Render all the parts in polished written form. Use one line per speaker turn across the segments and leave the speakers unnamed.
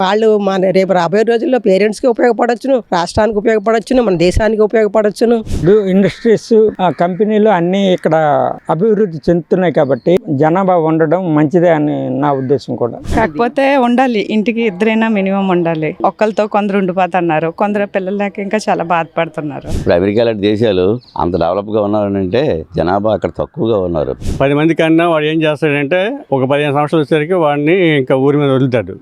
వాళ్ళు మన రేపు రాబోయే రోజుల్లో పేరెంట్స్కి ఉపయోగపడొచ్చును, రాష్ట్రానికి ఉపయోగపడొచ్చును, మన దేశానికి ఉపయోగపడొచ్చును.
ఇండస్ట్రీస్ కంపెనీలు అన్నీ ఇక్కడ అభివృద్ధి చెందుతున్నాయి కాబట్టి జనాభా ఉండడం మంచిదే అని నా ఉద్దేశం కూడా.
కాకపోతే ఉండాలి, ఇంటికి ఇద్దరైనా మినిమం ఉండాలి. ఒక్కరితో కొందరు ఉండిపోతున్నారు, కొందరు పిల్లలు లేక ఇంకా చాలా బాధపడుతున్నారు.
ఇప్పుడు అమెరికా లాంటి దేశాలు అంత డెవలప్గా ఉన్నారంటే జనాభా అక్కడ తక్కువగా ఉన్నారు.
10 మంది కన్నా వాడు ఏం చేస్తాడంటే ఒక 15 సంవత్సరాలు వచ్చేసరికి వాడిని ఇంకా ఊరి మీద వదులుతాడు.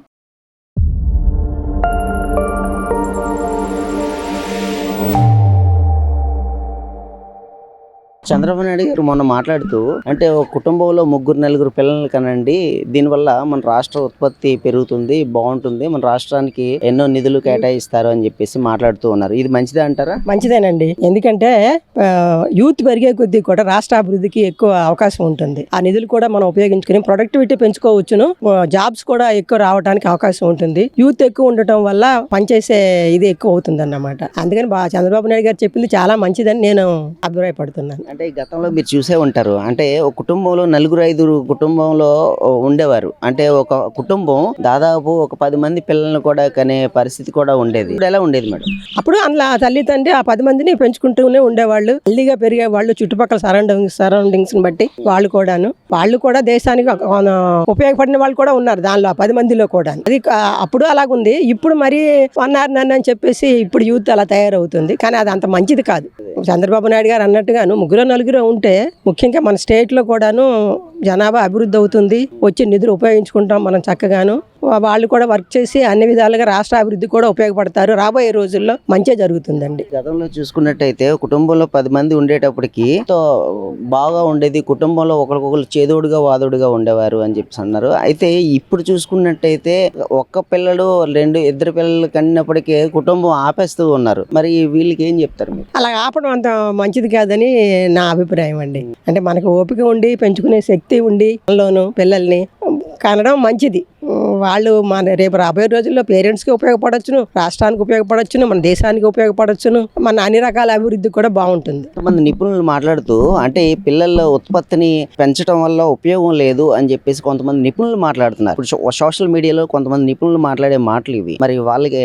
చంద్రబాబు నాయుడు గారు మొన్న మాట్లాడుతూ అంటే ఒక కుటుంబంలో 3-4 పిల్లలు కనండి, దీనివల్ల మన రాష్ట్ర ఉత్పత్తి పెరుగుతుంది, బాగుంటుంది, మన రాష్ట్రానికి ఎన్నో నిధులు కేటాయిస్తారు అని చెప్పేసి మాట్లాడుతూ ఉన్నారు. ఇది మంచిదే అంటారా?
మంచిదేనండి. ఎందుకంటే యూత్ పెరిగే కొద్దీ కూడా రాష్ట్ర అభివృద్ధికి ఎక్కువ అవకాశం ఉంటుంది. ఆ నిధులు కూడా మనం ఉపయోగించుకుని ప్రొడక్టివిటీ పెంచుకోవచ్చును, జాబ్స్ కూడా ఎక్కువ రావడానికి అవకాశం ఉంటుంది. యూత్ ఎక్కువ ఉండటం వల్ల పనిచేసే ఇది ఎక్కువ అవుతుంది అన్నమాట. అందుకని చంద్రబాబు నాయుడు గారు చెప్పింది చాలా మంచిదని నేను అభిప్రాయపడుతున్నాను.
అంటే గతంలో మీరు చూసే ఉంటారు, అంటే ఒక కుటుంబంలో 4-5 కుటుంబంలో ఉండేవారు. అంటే ఒక కుటుంబం దాదాపు ఒక 10 మంది పిల్లల్ని కూడా కనే పరిస్థితి కూడా ఉండేది. ఇప్పుడు ఎలా ఉండేది మేడం?
అప్పుడు అందులో తల్లి తండ్రి ఆ 10 మందిని పెంచుకుంటూనే ఉండేవాళ్ళు, హెల్దీగా పెరిగే వాళ్ళు. చుట్టుపక్కల సరౌండింగ్స్ బట్టి వాళ్ళు కూడా దేశానికి ఉపయోగపడిన వాళ్ళు కూడా ఉన్నారు దానిలో, 10 మందిలో కూడా. అది అప్పుడు అలాగుంది. ఇప్పుడు మరి అన్నారు నన్ను అని చెప్పేసి ఇప్పుడు యూత్ అలా తయారవుతుంది. కానీ అది అంత మంచిది కాదు. చంద్రబాబు నాయుడు గారు అన్నట్టుగాను 3-4 ఉంటే ముఖ్యంగా మన స్టేట్ లో కూడాను జనాభా అభివృద్ధి అవుతుంది, వచ్చే నిధులు ఉపయోగించుకుంటాం మనం చక్కగాను. వాళ్ళు కూడా వర్క్ చేసి అన్ని విధాలుగా రాష్ట్ర అభివృద్ధి కూడా ఉపయోగపడతారు. రాబోయే రోజుల్లో మంచిగా జరుగుతుందండి.
గతంలో చూసుకున్నట్టయితే కుటుంబంలో 10 మంది ఉండేటప్పటికి బాగా ఉండేది. కుటుంబంలో ఒకరికొకరు చేదోడుగా వాదోడుగా ఉండేవారు అని చెప్పి అన్నారు. అయితే ఇప్పుడు చూసుకున్నట్టయితే ఒక్క పిల్లలు 2-2 పిల్లలు కన్నప్పటికీ కుటుంబం ఆపేస్తూ ఉన్నారు. మరి వీళ్ళకి ఏం చెప్తారు మీరు?
అలా ఆపడం అంత మంచిది కాదని నా అభిప్రాయం అండి. అంటే మనకు ఓపిక ఉండి పెంచుకునే శక్తి ఉండి పిల్లల్ని కనడం మంచిది. వాళ్ళు మన రేపు రాబోయే రోజుల్లో పేరెంట్స్కి ఉపయోగపడొచ్చును, రాష్ట్రానికి ఉపయోగపడొచ్చును, మన దేశానికి ఉపయోగపడొచ్చును, మన అన్ని రకాల అభివృద్ధి కూడా బాగుంటుంది.
కొంతమంది నిపుణులు మాట్లాడుతూ అంటే పిల్లల ఉత్పత్తిని పెంచడం వల్ల ఉపయోగం లేదు అని చెప్పేసి కొంతమంది నిపుణులు మాట్లాడుతున్నారు. ఇప్పుడు సోషల్ మీడియాలో కొంతమంది నిపుణులు మాట్లాడే మాటలు ఇవి. మరి వాళ్ళకి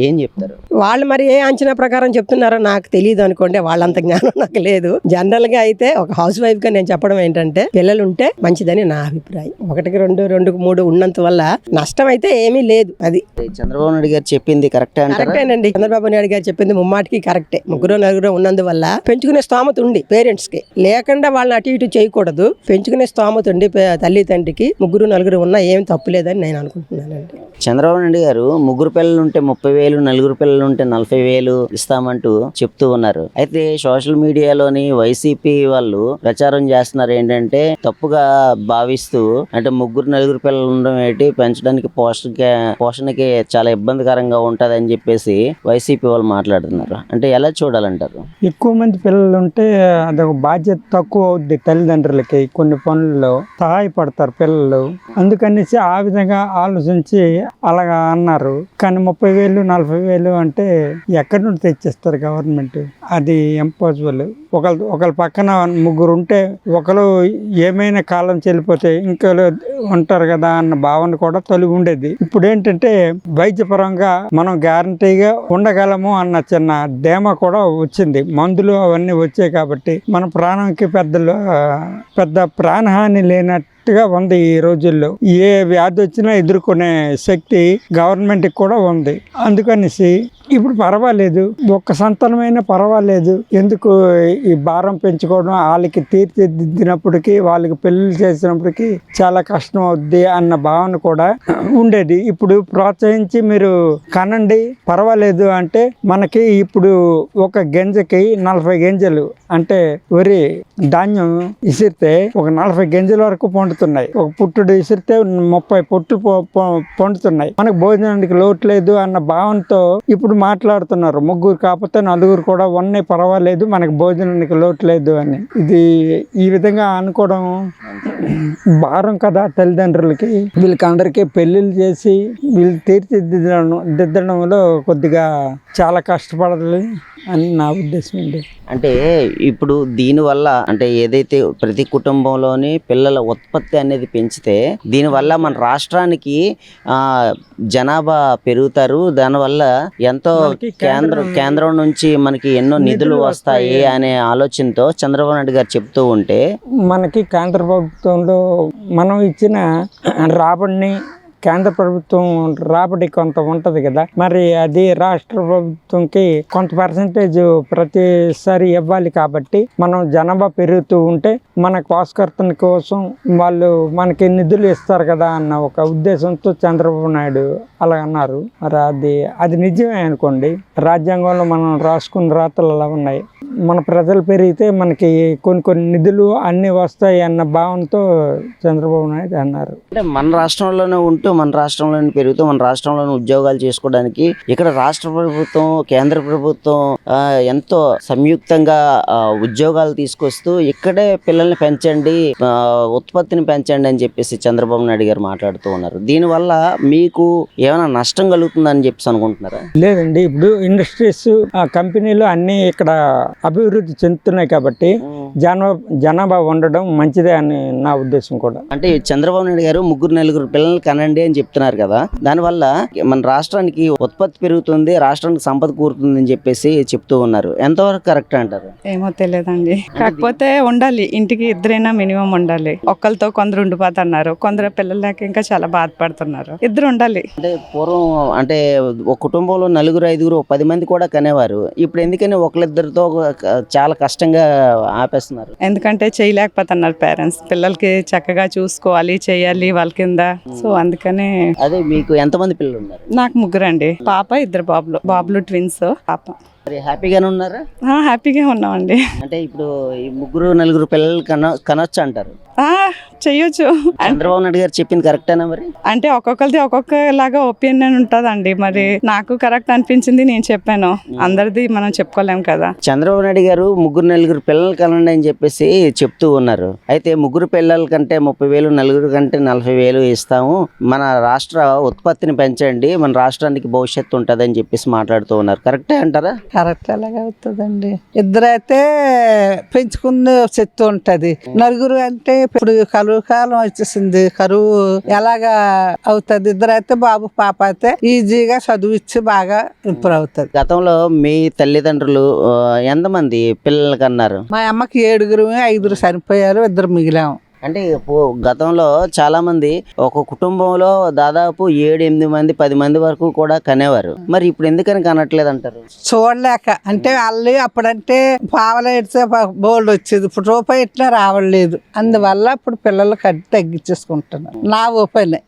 ఏం చెప్తారు?
వాళ్ళు మరి ఏ అంచనా ప్రకారం చెప్తున్నారో నాకు తెలియదు అనుకోండి, వాళ్ళంత జ్ఞానం నాకు లేదు. జనరల్ గా అయితే ఒక హౌస్ వైఫ్ గా నేను చెప్పడం ఏంటంటే పిల్లలు ఉంటే మంచిదని నా అభిప్రాయం. 1-2-3 ఉన్నంత వల్ల నష్టం అయితే ఏమీ లేదు. అది
చంద్రబాబు నాయుడు గారు చెప్పింది
కరెక్టేనండి. చంద్రబాబు నాయుడు గారు చెప్పింది ముమ్మాటికి కరెక్టే. 3-4 ఉన్నందువల్ల పెంచుకునే స్తోమత ఉండి పేరెంట్స్ కి, లేకుండా వాళ్ళని అటు ఇటు చేయకూడదు. పెంచుకునే స్తోమత ఉండి తల్లి తండ్రికి 3-4 ఉన్నా ఏం తప్పులేదని నేను అనుకుంటున్నానండి.
చంద్రబాబు నాయుడు గారు 3 పిల్లలు ఉంటే 30,000, 4 పిల్లలు ఉంటే 40,000 ఇస్తామంటూ చెప్తూ ఉన్నారు. అయితే సోషల్ మీడియాలోని వైసీపీ వాళ్ళు ప్రచారం చేస్తున్నారు ఏంటంటే తప్పుగా భావిస్తూ, అంటే 3-4 పిల్లలు ఉండడం ఏంటి, పెంచడానికి పోషణకి చాలా ఇబ్బందికరంగా ఉంటది అని చెప్పేసి వైసీపీ వాళ్ళు మాట్లాడుతున్నారు. అంటే ఎలా చూడాలంటారు?
ఎక్కువ మంది పిల్లలు ఉంటే అదొక బాధ్యత తక్కువ అవుద్ది తల్లిదండ్రులకి. కొన్ని పనుల్లో సహాయపడతారు పిల్లలు, అందుకనేసి ఆ విధంగా ఆలోచించి అలాగా అన్నారు. కానీ 30,000, 40,000 అంటే ఎక్కడి నుండి తెచ్చిస్తారు గవర్నమెంట్? అది ఇంపాసిబుల్. ఒకళ్ళ పక్కన 3 ఉంటే ఒకరు ఏమైనా కాలం చెల్లిపోతే ఇంకోరు ఉంటారు కదా అన్న భావన కూడా తొలగి ఉండేది. ఇప్పుడు ఏంటంటే వైద్యపరంగా మనం గ్యారంటీగా ఉండగలము అన్న చిన్న ధీమా కూడా వచ్చింది. మందులు అవన్నీ వచ్చాయి కాబట్టి మన ప్రాణంకి పెద్ద ప్రాణహాని లేనట్టుగా ఉంది. ఈ రోజుల్లో ఏ వ్యాధి వచ్చినా ఎదుర్కొనే శక్తి గవర్నమెంట్కి కూడా ఉంది. అందుకనేసి ఇప్పుడు పర్వాలేదు, ఒక్క సంతానమైనా పర్వాలేదు, ఎందుకు ఈ భారం పెంచుకోవడం? వాళ్ళకి తీర్చిదిద్దినప్పటికీ, వాళ్ళకి పెళ్లి చేసినప్పటికీ చాలా కష్టం అవుద్ది అన్న భావన కూడా ఉండేది. ఇప్పుడు ప్రోత్సహించి మీరు కనండి పర్వాలేదు అంటే మనకి ఇప్పుడు ఒక గింజకి 40 గింజలు అంటే వరి ధాన్యం ఇసిరితే ఒక 40 గింజల వరకు పండుతున్నాయి. ఒక పుట్టుడు ఇసిరితే 30 పొట్టు పండుతున్నాయి. మనకు భోజనానికి లోటు లేదు అన్న భావనతో ఇప్పుడు మాట్లాడుతున్నారు. 3 కాకపోతే 4 కూడా ఉన్నాయి, పర్వాలేదు, మనకు భోజనానికి లోటు లేదు అని. ఇది ఈ విధంగా అనుకోవడం భారం కదా తల్లిదండ్రులకి. వీళ్ళకి అందరికీ పెళ్లిళ్ళు చేసి వీళ్ళు తీర్చిదిద్దడంలో కొద్దిగా చాలా కష్టపడాలి. అని నా ఉద్దేశం అండి.
అంటే ఇప్పుడు దీనివల్ల అంటే ఏదైతే ప్రతి కుటుంబంలోని పిల్లల ఉత్పత్తి అనేది పెంచితే దీనివల్ల మన రాష్ట్రానికి జనాభా పెరుగుతారు, దానివల్ల ఎంతో
మనకి
కేంద్రం నుంచి మనకి ఎన్నో నిధులు వస్తాయి అనే ఆలోచనతో చంద్రబాబు నాయుడు గారు చెప్తూ ఉంటే
మనకి కేంద్ర ప్రభుత్వంలో మనం ఇచ్చిన రాబడిని కేంద్ర ప్రభుత్వం రాబడి కొంత ఉంటుంది కదా, మరి అది రాష్ట్ర ప్రభుత్వంకి కొంత పర్సంటేజ్ ప్రతిసారి ఇవ్వాలి. కాబట్టి మనం జనాభా పెరుగుతూ ఉంటే మన కోసకర్తన కోసం వాళ్ళు మనకి నిధులు ఇస్తారు కదా అన్న ఒక ఉద్దేశంతో చంద్రబాబు నాయుడు అలా అన్నారు. మరి అది నిజమే అనుకోండి. రాజ్యాంగంలో మనం రాసుకున్న రాతలు అలా ఉన్నాయి. మన ప్రజలు పెరిగితే మనకి కొన్ని నిధులు అన్నీ వస్తాయి అన్న భావంతో చంద్రబాబు నాయుడు అన్నారు.
అంటే మన రాష్ట్రంలోనే ఉంటూ మన రాష్ట్రంలోనే పెరుగుతూ మన రాష్ట్రంలోనే ఉద్యోగాలు చేసుకోవడానికి ఇక్కడ రాష్ట్ర ప్రభుత్వం కేంద్ర ప్రభుత్వం ఎంతో సంయుక్తంగా ఉద్యోగాలు తీసుకొస్తూ ఇక్కడే పిల్లల్ని పెంచండి, ఉత్పత్తిని పెంచండి అని చెప్పేసి చంద్రబాబు నాయుడు గారు మాట్లాడుతూ ఉన్నారు. దీనివల్ల మీకు ఏమైనా నష్టం కలుగుతుందని చెప్పేసి అనుకుంటున్నారా?
లేదండి, ఇప్పుడు ఇండస్ట్రీస్ కంపెనీలు అన్నీ ఇక్కడ అభివృద్ధి చెందుతున్నాయి కాబట్టి జనాభా ఉండడం మంచిదే అని నా ఉద్దేశం కూడా.
అంటే చంద్రబాబు నాయుడు గారు 3-4 పిల్లల్ని కనండి అని చెప్తున్నారు కదా, దానివల్ల మన రాష్ట్రానికి ఉత్పత్తి పెరుగుతుంది, రాష్ట్రానికి సంపద కూరుతుంది అని చెప్పేసి చెప్తూ ఉన్నారు. ఎంతవరకు కరెక్ట్ అంటారు?
ఏమో తెలియదండి. కాకపోతే ఉండాలి, ఇంటికి ఇద్దరైనా మినిమం ఉండాలి. ఒక్కరితో కొందరు ఉండిపోతున్నారు, కొందరు పిల్లలు లేక ఇంకా చాలా బాధపడుతున్నారు. ఇద్దరు ఉండాలి.
అంటే పూర్వం అంటే ఒక కుటుంబంలో 4-5, 10 మంది కూడా కనేవారు. ఇప్పుడు ఎందుకని ఒకళ్ళిద్దరితో చాలా కష్టంగా ఆపేస్తున్నారు?
ఎందుకంటే చేయలేకపోతున్నారు పేరెంట్స్. పిల్లలకి చక్కగా చూసుకోవాలి, చేయాలి వాళ్ళ కింద. సో అందుకనే.
అదే మీకు ఎంతమంది పిల్లలు ఉన్నారు?
నాకు 3 అండి. పాప, 2 బాబులు ట్విన్స్. పాప.
మరి హ్యాపీగానే ఉన్నారా?
హ్యాపీగా ఉన్నామండి.
అంటే ఇప్పుడు ఈ 3-4 పిల్లలు కనొచ్చు అంటారు.
చెయ్యొచ్చు.
చంద్రబాబు నాయుడు గారు చెప్పింది కరెక్టేనా మరి?
అంటే ఒక్కొక్కరిది ఒక్కొక్కలాగా ఒపీనియన్ ఉంటుందండి. మరి నాకు కరెక్ట్ అనిపించింది నేను చెప్పాను. అందరిది మనం చెప్పుకోలేం కదా.
చంద్రబాబు నాయుడు గారు 3-4 పిల్లలు కనండి అని చెప్పేసి చెప్తూ ఉన్నారు. అయితే 3 పిల్లల కంటే 30,000, 4 కంటే 40,000 ఇస్తాము, మన రాష్ట్ర ఉత్పత్తిని పెంచండి, మన రాష్ట్రానికి భవిష్యత్తు ఉంటుంది అని చెప్పేసి మాట్లాడుతూ ఉన్నారు. కరెక్టే అంటారా?
కరెక్ట్ ఎలాగ అవుతుందండి? ఇద్దరైతే పెంచుకునే శక్తి ఉంటది. 4 అంటే ఇప్పుడు కరువు కాలం వచ్చేసింది. కరువు ఎలాగా అవుతుంది? ఇద్దరైతే బాబు పాప అయితే ఈజీగా చదువిచ్చి బాగా ఇంప్రూవ్ అవుతుంది.
గతంలో మీ తల్లిదండ్రులు ఎంతమంది పిల్లలకి అన్నారు?
మా అమ్మకి 7 5 చనిపోయారు, 2 మిగిలాము.
అంటే గతంలో చాలా మంది ఒక కుటుంబంలో దాదాపు 7-8 మంది 10 మంది వరకు కూడా కనేవారు. మరి ఇప్పుడు ఎందుకని కనట్లేదు అంటారు?
చూడలేక. అంటే వాళ్ళు అప్పుడంటే పావలు ఎడితే బోల్డ్ వచ్చేది, ఇప్పుడు రూపాయి ఎట్లా రావట్లేదు. అందువల్ల ఇప్పుడు పిల్లలు కట్టి తగ్గించేసుకుంటున్నారు. నా ఓపెన్.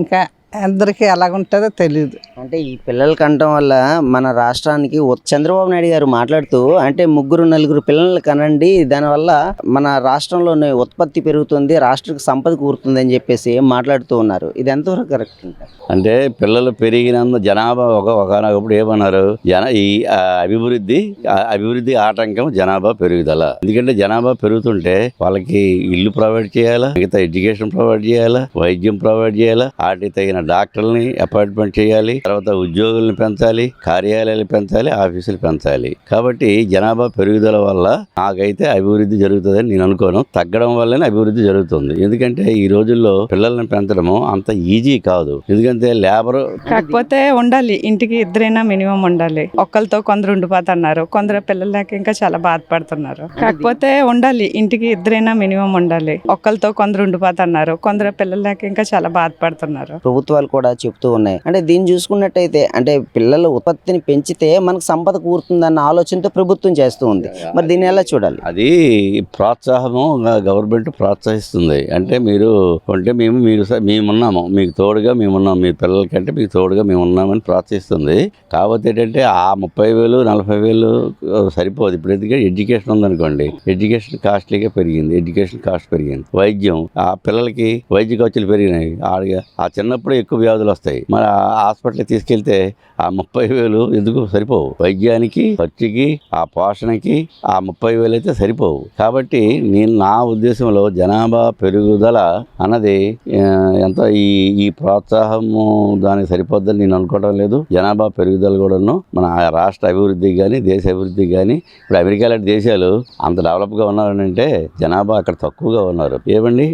ఇంకా అందరికి ఎలాగుంటుందో తెలియదు.
అంటే ఈ పిల్లలు కనటం వల్ల మన రాష్ట్రానికి చంద్రబాబు నాయుడు గారు మాట్లాడుతూ అంటే 3-4 పిల్లలు కనండి, దానివల్ల మన రాష్ట్రంలోనే ఉత్పత్తి పెరుగుతుంది, రాష్ట్రానికి సంపద కూరుతుంది అని చెప్పేసి మాట్లాడుతూ ఉన్నారు. ఇది ఎంతవరకు కరెక్ట్ అంటారు?
అంటే పిల్లలు పెరిగినందు జనాభా ఒకనొకప్పుడు ఏమన్నారు, ఈ అభివృద్ధి ఆటంకం జనాభా పెరుగుదల. ఎందుకంటే జనాభా పెరుగుతుంటే వాళ్ళకి ఇల్లు ప్రొవైడ్ చేయాలా, మిగతా ఎడ్యుకేషన్ ప్రొవైడ్ చేయాలా, వైద్యం ప్రొవైడ్ చేయాలా, వాటికి తగిన డాక్టర్ని అపాయింట్మెంట్ చేయాలి, తర్వాత ఉద్యోగుల్ని పెంచాలి, కార్యాలయాలు పెంచాలి, ఆఫీసులు పెంచాలి. కాబట్టి జనాభా పెరుగుదల వల్ల నాకైతే అభివృద్ధి జరుగుతుందని నేను అనుకోను. తగ్గడం వల్లనే అభివృద్ధి జరుగుతుంది. ఎందుకంటే ఈ రోజుల్లో పిల్లల్ని పెంచడము అంత ఈజీ కాదు. ఎందుకంటే లేబర్.
కాకపోతే ఉండాలి, ఇంటికి ఇద్దరైనా మినిమం ఉండాలి. ఒక్కరితో కొందరు ఉండిపోతున్నారు, కొందరు పిల్లలు లేక ఇంకా చాలా బాధపడుతున్నారు. కాకపోతే ఉండాలి, ఇంటికి ఇద్దరైనా మినిమం ఉండాలి. ఒక్కరితో కొందరు ఉండిపోతున్నారు, కొందరు పిల్లలు లేక ఇంకా చాలా బాధపడుతున్నారు.
ప్రభుత్వాలు కూడా చెప్తూ ఉన్నాయి. అంటే దీన్ని చూసుకున్నట్టయితే అంటే పిల్లల ఉత్పత్తిని పెంచితే మనకు సంపద కూరుతుందన్న ఆలోచనతో ప్రభుత్వం చేస్తూ ఉంది. మరి దీన్ని ఎలా చూడాలి?
అది ప్రోత్సాహము గవర్నమెంట్ ప్రోత్సహిస్తుంది. అంటే మేమున్నాము, మీకు తోడుగా మేమున్నాము, మీ పిల్లలకంటే మీకు తోడుగా మేము ఉన్నామని ప్రోత్సహిస్తుంది. కాకపోతే ఏంటంటే ఆ 30,000, 40,000 సరిపోదు. ఇప్పుడు ఎందుకంటే ఎడ్యుకేషన్ ఉందనుకోండి, ఎడ్యుకేషన్ కాస్ట్లీగా పెరిగింది, ఎడ్యుకేషన్ కాస్ట్ పెరిగింది. వైద్యం, ఆ పిల్లలకి వైద్య ఖర్చులు పెరిగినాయి. ఆ చిన్నప్పుడు ఎక్కువ వ్యాధులు వస్తాయి. మరి ఆ హాస్పిటల్కి తీసుకెళ్తే ఆ 30,000 ఎందుకు సరిపోవు? వైద్యానికి, ఖర్చుకి, ఆ పోషణకి ఆ 30,000 అయితే సరిపోవు. కాబట్టి నా ఉద్దేశంలో జనాభా పెరుగుదల అన్నది ఎంత ఈ ప్రోత్సాహము దానికి సరిపోద్దని నేను అనుకోవడం లేదు. జనాభా పెరుగుదల కూడాను మన రాష్ట్ర అభివృద్ధికి కానీ దేశ అభివృద్ధికి కానీ, ఇప్పుడు అమెరికా లాంటి దేశాలు అంత డెవలప్గా ఉన్నారంటే జనాభా అక్కడ తక్కువగా ఉన్నారు. ఏమండి,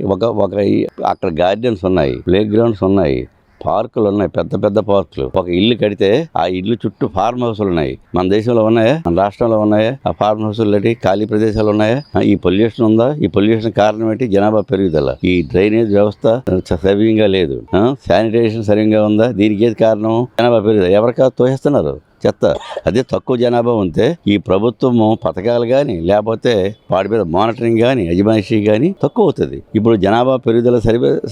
అక్కడ గార్డెన్స్ ఉన్నాయి, ప్లే గ్రౌండ్స్ ఉన్నాయి, పార్కులు ఉన్నాయి, పెద్ద పెద్ద పార్కులు. ఒక ఇల్లు కడితే ఆ ఇల్లు చుట్టూ ఫార్మ్ హౌస్లు ఉన్నాయి. మన దేశంలో ఉన్నాయా? మన రాష్ట్రంలో ఉన్నాయా ఆ ఫార్మ్ హౌస్లు? ఖాళీ ప్రదేశాలు ఉన్నాయా? ఈ పొల్యూషన్ ఉందా? ఈ పొల్యూషన్ కారణం ఏంటి? జనాభా పెరుగుదల. ఈ డ్రైనేజ్ వ్యవస్థ సవ్యంగా లేదు, శానిటేషన్ సరిగ్గా ఉందా? దీనికి ఏది కారణం? జనాభా పెరుగుదల. ఎవరికా తోసేస్తున్నారు చెత్త. అదే తక్కువ జనాభా ఉంటే ఈ ప్రభుత్వము పథకాలు కానీ లేకపోతే వాటి మీద మానిటరింగ్ కానీ అజమాయిషీ కానీ తక్కువ అవుతుంది. ఇప్పుడు జనాభా పెరుగుదల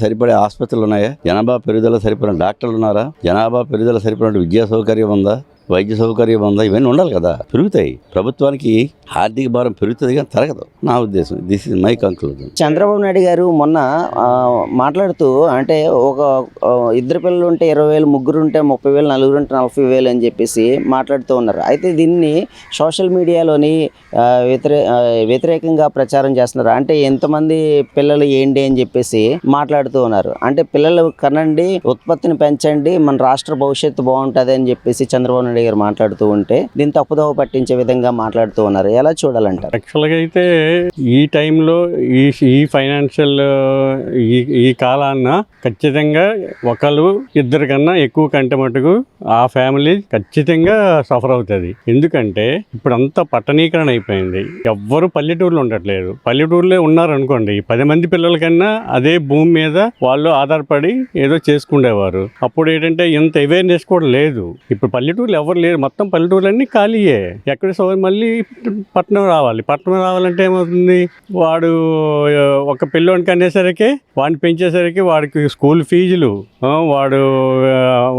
సరిపడే ఆసుపత్రులు ఉన్నాయా? జనాభా పెరుగుదల సరిపడిన డాక్టర్లు ఉన్నారా? జనాభా పెరుగుదల సరిపడిన విద్యా సౌకర్యం ఉందా? వైద్య సౌకర్యం ఉందా? ఇవన్నీ ఉండాలి కదా. పెరుగుతాయి. ప్రభుత్వానికి ఆర్థిక భారం పెరుగుతుంది కానీ తరగదు, నా ఉద్దేశం. This is my conclusion.
Chandrababu Naidu గారు మొన్న మాట్లాడుతూ, అంటే ఒక ఇద్దరు పిల్లలు ఉంటే 20,000, ముగ్గురు ఉంటే 30,000, నలుగురు ఉంటే 40,000 అని చెప్పేసి మాట్లాడుతూ ఉన్నారు. అయితే దీన్ని సోషల్ మీడియాలోని వ్యతిరేకంగా ప్రచారం చేస్తున్నారు. అంటే ఎంతమంది పిల్లలు ఏంటి అని చెప్పేసి మాట్లాడుతూ ఉన్నారు. అంటే పిల్లలు కనండి, ఉత్పత్తిని పెంచండి, మన రాష్ట్ర భవిష్యత్తు బాగుంటుంది అని చెప్పేసి చంద్రబాబు నాయుడు గారు మాట్లాడుతూ ఉంటే దీన్ని తప్పుదోవ పట్టించే విధంగా మాట్లాడుతూ ఉన్నారు. ఎలా చూడాలంటారు?
యాక్చువల్గా అయితే ఈ టైంలో ఈ ఫైనాన్షియల్ ఈ కాలాన్న ఖచ్చితంగా ఒకరు ఇద్దరు కన్నా ఎక్కువ కంటే మటుకు ఆ ఫ్యామిలీ ఖచ్చితంగా సఫర్ అవుతుంది. ఎందుకంటే ఇప్పుడు అంతా పట్టణీకరణ అయిపోయింది. ఎవ్వరు పల్లెటూరులో ఉండట్లేదు. పల్లెటూరులో ఉన్నారనుకోండి, 10 మంది పిల్లల కన్నా అదే భూమి మీద వాళ్ళు ఆధారపడి ఏదో చేసుకునేవారు. అప్పుడు ఏంటంటే ఇంత అవేర్నెస్ కూడా లేదు. ఇప్పుడు పల్లెటూరులో ఎవరు లేరు, మొత్తం పల్లెటూరులన్నీ ఖాళీయే. ఎక్కడ మళ్ళీ పట్టణం రావాలంటే ఏమవుతుంది? వాడు ఒక పిల్లోనికి అనేసరికి, వాడిని పెంచేసరికి వాడికి స్కూల్ ఫీజులు,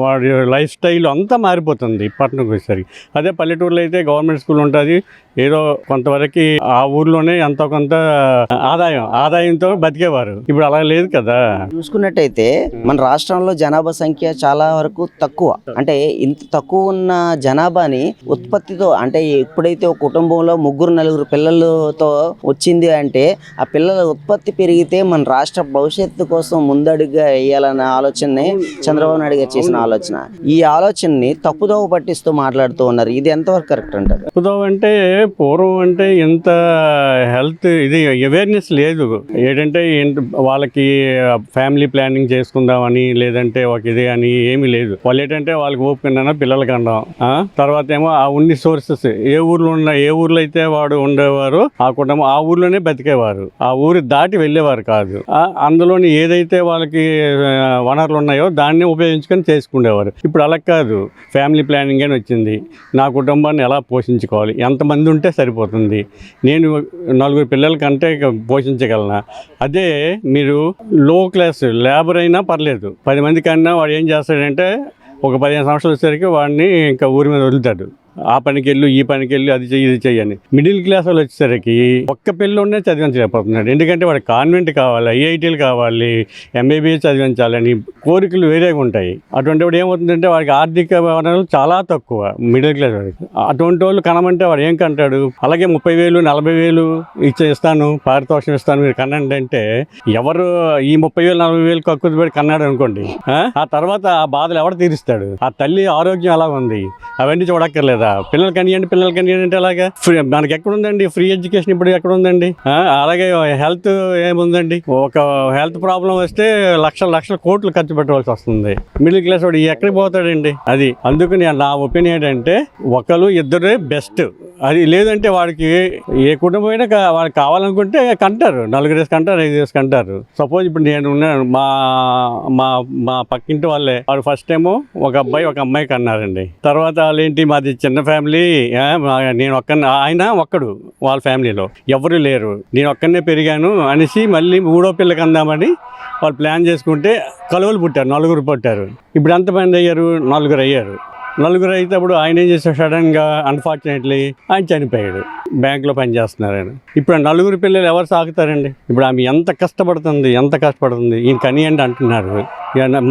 వాడి లైఫ్ స్టైల్ అంతా మారిపోతుంది పట్టణంకి వచ్చేసరికి. అదే పల్లెటూరులో అయితే గవర్నమెంట్ స్కూల్ ఉంటుంది, ఏదో కొంతవరకు ఆ ఊర్లోనే ఎంతో కొంత ఆదాయంతో బతికేవారు. ఇప్పుడు అలా లేదు కదా.
చూసుకున్నట్టయితే మన రాష్ట్రంలో జనాభా సంఖ్య చాలా వరకు తక్కువ. అంటే ఇంత తక్కువ ఉన్న జనాభాని ఉత్పత్తితో, అంటే ఎప్పుడైతే ఒక కుటుంబంలో 3-4 పిల్లలతో వచ్చింది అంటే ఆ పిల్లల ఉత్పత్తి పెరిగితే మన రాష్ట్ర భవిష్యత్తు కోసం ముందడుగుగా వేయాలన్న ఆలోచనే చంద్రబాబు నాయుడు గారు చేసిన ఆలోచన. ఈ ఆలోచనని తప్పుదోవ పట్టిస్తూ మాట్లాడుతూ ఉన్నారు. ఇది ఎంతవరకు కరెక్ట్ అంటారు?
తప్పుదోవ అంటే పూర్వం అంటే ఎంత హెల్త్ ఇది అవేర్నెస్ లేదు. ఏంటంటే వాళ్ళకి ఫ్యామిలీ ప్లానింగ్ చేసుకుందామని, లేదంటే ఒక ఇదే అని ఏమీ లేదు. వాళ్ళు ఏంటంటే వాళ్ళకి ఓపికన్నా పిల్లలకి అన్నాం. తర్వాత ఏమో ఆ ఉన్ని సోర్సెస్ ఏ ఊర్లో అయితే వాడు ఉండేవారో ఆ కుటుంబం ఆ ఊర్లోనే బతికేవారు. ఆ ఊరు దాటి వెళ్ళేవారు కాదు. అందులోని ఏదైతే వాళ్ళకి వనరులు ఉన్నాయో దాన్ని ఉపయోగించుకొని చేసుకునేవారు. ఇప్పుడు అలా కాదు. ఫ్యామిలీ ప్లానింగ్ అని వచ్చింది. నా కుటుంబాన్ని ఎలా పోషించుకోవాలి, ఎంతమంది ఉంటే సరిపోతుంది, నేను 4 పిల్లల కంటే పోషించగలనా? అదే మీరు లో క్లాస్ లేబర్ అయినా పర్లేదు, 10 మంది కన్నా వాడు ఏం చేస్తాడంటే ఒక 15 సంవత్సరాలు వచ్చేసరికి వాడిని ఇంకా ఊరి మీద వదులుతాడు. ఆ పనికి వెళ్ళు, ఈ పనికి వెళ్ళు, అది చెయ్యి, ఇది చెయ్యని. మిడిల్ క్లాస్ వాళ్ళు వచ్చేసరికి ఒక్క పిల్లలోనే చదివించలేకపోతున్నాడు. ఎందుకంటే వాడికి కాన్వెంట్ కావాలి, ఐఐటీలు కావాలి, ఎంబీబీఎస్ చదివించాలని కోరికలు వేరేగా ఉంటాయి. అటువంటి వాడు ఏమవుతుందంటే వాడికి ఆర్థిక వనరులు చాలా తక్కువ మిడిల్ క్లాస్ వాడికి. అటువంటి వాళ్ళు కనమంటే వాడు ఏం కంటాడు? అలాగే 30,000, 40,000 ఇస్తాను, పారితోషం ఇస్తాను, మీరు కనండి అంటే ఎవరు ఈ 30,000, 40,000 కక్కువ పెట్టి కన్నాడు అనుకోండి, ఆ తర్వాత ఆ బాధలు ఎవరు తీరుస్తాడు? ఆ తల్లి ఆరోగ్యం ఎలా ఉంది అవన్నీ చూడక్కర్లేదు. పిల్లలకి అనియండి అంటే అలాగా మనకి ఎక్కడ ఉందండి ఫ్రీ ఎడ్యుకేషన్? ఇప్పుడు ఎక్కడ ఉందండి? అలాగే హెల్త్ ఏముందండి? ఒక హెల్త్ ప్రాబ్లం వస్తే లక్షల కోట్లు ఖర్చు పెట్టవలసి వస్తుంది. మిడిల్ క్లాస్ వాడు ఎక్కడికి పోతాడండి? అది అందుకు నా ఒపీనియన్ ఏంటంటే ఒకరు ఇద్దరే బెస్ట్. అది లేదంటే వాడికి ఏ కుటుంబం అయినా వాడికి కావాలనుకుంటే కంటారు, 4 డేస్ కంటారు, 5 డేస్ కంటారు. సపోజ్ ఇప్పుడు నేను ఉన్నాను, మా పక్కింటి వాళ్ళే వాడు ఫస్ట్ టైము ఒక అబ్బాయి ఒక అమ్మాయి కన్నారండి. తర్వాత వాళ్ళు ఏంటి, మాది చిన్న ఫ్యామిలీ, నేను ఆయన ఒక్కడు వాళ్ళ ఫ్యామిలీలో ఎవరు లేరు, నేను ఒక్కనే పెరిగాను అనేసి మళ్ళీ 3వ పిల్లకి అందామని వాళ్ళు ప్లాన్ చేసుకుంటే కలువలు పుట్టారు, 4 పుట్టారు. ఇప్పుడు ఎంతమంది అయ్యారు? 4 అయ్యారు. నలుగురు అయితే అప్పుడు ఆయన ఏం చేశాడు, సడన్గా అన్ఫార్చునేట్లీ ఆయన చనిపోయాడు. బ్యాంకులో పనిచేస్తున్నారు ఆయన. ఇప్పుడు ఆ నలుగురు పిల్లలు ఎవరు సాగుతారండి? ఇప్పుడు ఆమె ఎంత కష్టపడుతుంది ఈయన కనియండి అంటున్నారు.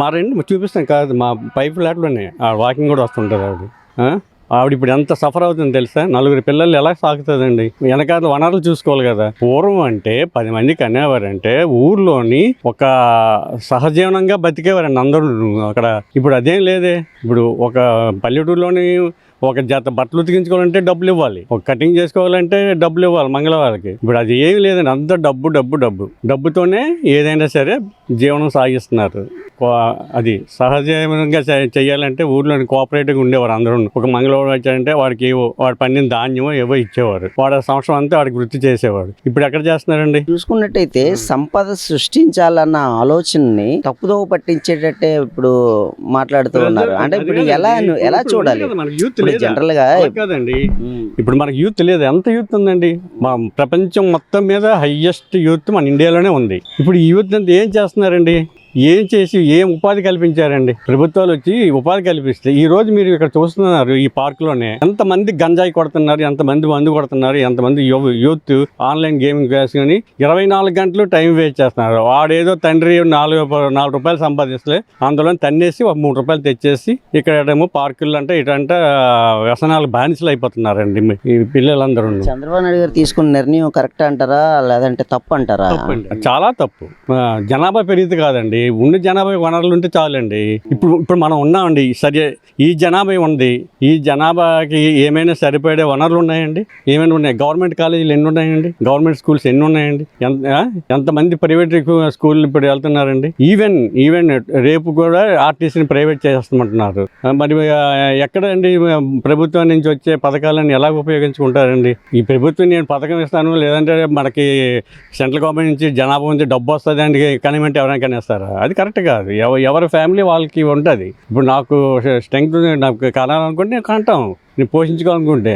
మారండి చూపిస్తాం కాదు, మా పై ఫ్లాట్లోనే ఆ వాకింగ్ కూడా వస్తుంటుంది ఆవిడ ఇప్పుడు ఎంత సఫర్ అవుతుంది తెలుసా? నలుగురు పిల్లలు ఎలా సాగుతుందండి? వెనకాల వనరులు చూసుకోవాలి కదా. పూర్వం అంటే 10 మంది కనేవారంటే ఊర్లోని ఒక సహజీవనంగా బతికేవారండి అందరూ అక్కడ. ఇప్పుడు అదేం లేదే. ఇప్పుడు ఒక పల్లెటూరులోని ఒక జత బట్టలు ఉతికించుకోవాలంటే డబ్బులు ఇవ్వాలి, ఒక కటింగ్ చేసుకోవాలంటే డబ్బులు ఇవ్వాలి మంగళవారికి. ఇప్పుడు అది ఏమి లేదండి, అంత డబ్బుతోనే ఏదైనా సరే జీవనం సాగిస్తున్నారు. అది సహజంగా చేయాలంటే ఊర్లోని కోఆపరేటివ్గా ఉండేవారు అందరూ. ఒక మంగళవారం వచ్చారంటే వాడికి వాడు పండిన ధాన్యమో ఏవో ఇచ్చేవారు, వాడు సంవత్సరం అంతా వాడికి వృత్తి చేసేవాడు. ఇప్పుడు ఎక్కడ చేస్తున్నారండి?
చూసుకున్నట్టయితే సంపద సృష్టించాలన్న ఆలోచనని తప్పుదోవ పట్టించేటట్టే ఇప్పుడు మాట్లాడుతూ ఉన్నారు. అంటే ఇప్పుడు ఎలా చూడాలి? జనరల్ గా
కాదండి, ఇప్పుడు మనకి యూత్ లేదు. ఎంత యూత్ ఉందండి? మా ప్రపంచం మొత్తం మీద హైయెస్ట్ యూత్ మన ఇండియాలోనే ఉంది. ఇప్పుడు ఈ యూత్ అంతా ఏం చేస్తున్నారండి? ఏం చేసి ఏం ఉపాధి కల్పించారండి? ప్రభుత్వాలు వచ్చి ఉపాధి కల్పిస్తే ఈ రోజు మీరు ఇక్కడ చూస్తున్నారు ఈ పార్కులోనే ఎంతమంది గంజాయి కొడుతున్నారు, ఎంతమంది మందు కొడుతున్నారు, ఎంతమంది యూత్ ఆన్లైన్ గేమింగ్ వేసుకొని 24 గంటలు టైం వేస్ట్ చేస్తున్నారు. వాడేదో తండ్రి 4 రూపాయలు సంపాదిస్తే అందులో తన్నేసి ఒక 3 రూపాయలు తెచ్చేసి ఇక్కడేమో పార్కులు అంటే ఇటంటే వ్యసనాలు బానిసలు అయిపోతున్నారండి ఈ పిల్లలందరూ.
చంద్రబాబు నాయుడు గారు తీసుకున్న నిర్ణయం కరెక్ట్ అంటారా లేదంటే తప్పు అంటారా?
చాలా తప్పు. జనాభా పెరిగితే కాదండి, ఉన్న జనాభా వనరులు ఉంటే చాలండి. ఇప్పుడు మనం ఉన్నామండి, సరే ఈ జనాభా ఉంది, ఈ జనాభాకి ఏమైనా సరిపడే వనరులు ఉన్నాయండి? ఏమైనా ఉన్నాయి? గవర్నమెంట్ కాలేజీలు ఎన్ని ఉన్నాయండి? గవర్నమెంట్ స్కూల్స్ ఎన్ని ఉన్నాయండి? ఎంతమంది ప్రైవేట్ స్కూల్ ఇప్పుడు వెళ్తున్నారండి? ఈవెన్ రేపు కూడా ఆర్టీసీని ప్రైవేట్ చేస్తామంటున్నారు. మరి ఎక్కడ అండి ప్రభుత్వం నుంచి వచ్చే పథకాలను ఎలా ఉపయోగించుకుంటారండి? ఈ ప్రభుత్వం నేను పథకం ఇస్తాను లేదంటే మనకి సెంట్రల్ గవర్నమెంట్ నుంచి జనాభా నుంచి డబ్బు వస్తుంది అండి కనిమెంట్ ఎవరైనా ఇస్తారా? అది కరెక్ట్ కాదు. ఎవరి ఫ్యామిలీ వాళ్ళకి ఉంటుంది. ఇప్పుడు నాకు స్ట్రెంగ్త్ నాకు కనాలనుకుంటే నేను కంటాం, నేను పోషించుకోవాలనుకుంటే